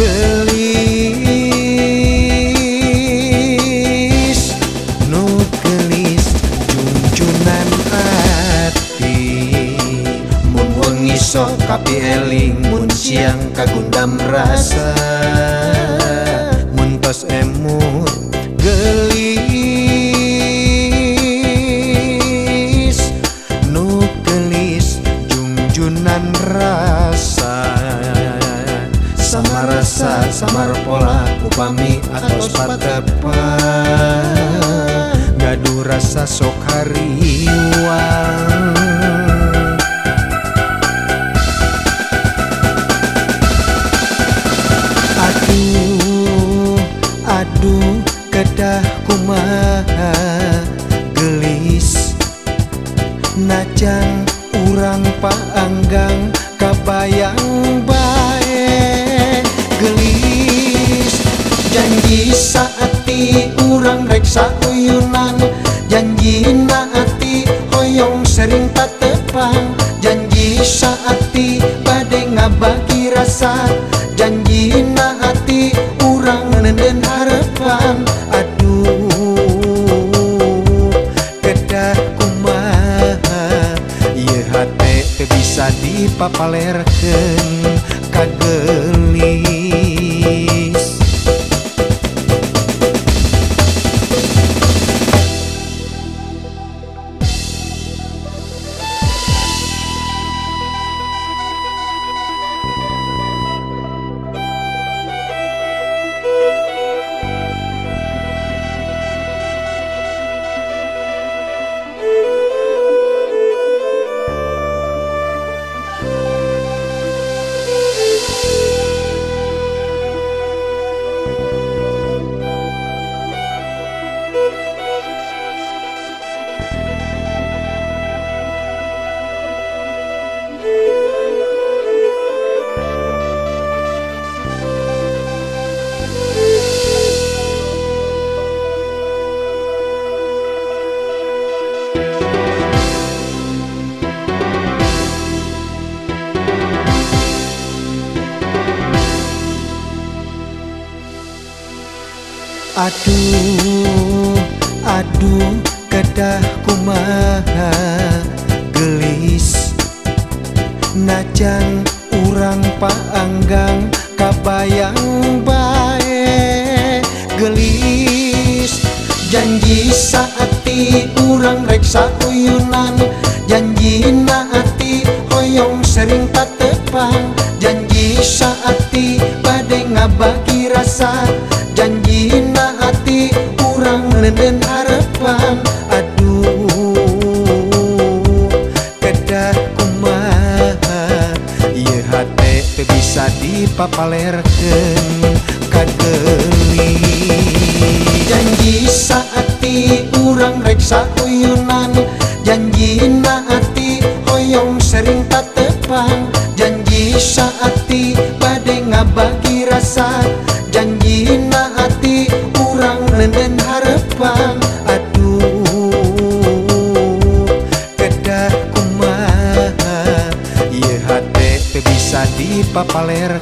Gelis nu gelis junjunan ati mun wengi sok kapieling mun siang kagundam rasa mun tos emut gelis nu gelis junjunan rasa sama rasa, samar pola upami atos patepan gaduh rasa sok hariwang. Aduh, aduh kedah kumaha gelis najan urang paanggang kabayang bae gelis janji saati urang reksa uyunan janji naati hoyong sering tatepang janji saati bade ngabagi rasa janji naati urang nenden harapan. Aduh kedah kumaha ieu hate teu bisa dipapalerkeun ka gelis. Aduh, aduh kedah kumaha gelis najan urang paanggang kabayang bae gelis janji saati urang reksa uyunan janji naati hoyong sering tatepang janji saati bade ngabagi rasa janji naati urang nenden harapan. Aduh kedah kumaha ieu hate teu bisa dipapalerkeun ka gelis janji saati urang reksa uyunan janji naati hoyong sering tatepang janji saati bade ngabagi rasa janji naati urang nenden harapan. Aduh kedah kumaha ieu hate teu bisa dipapalerkeun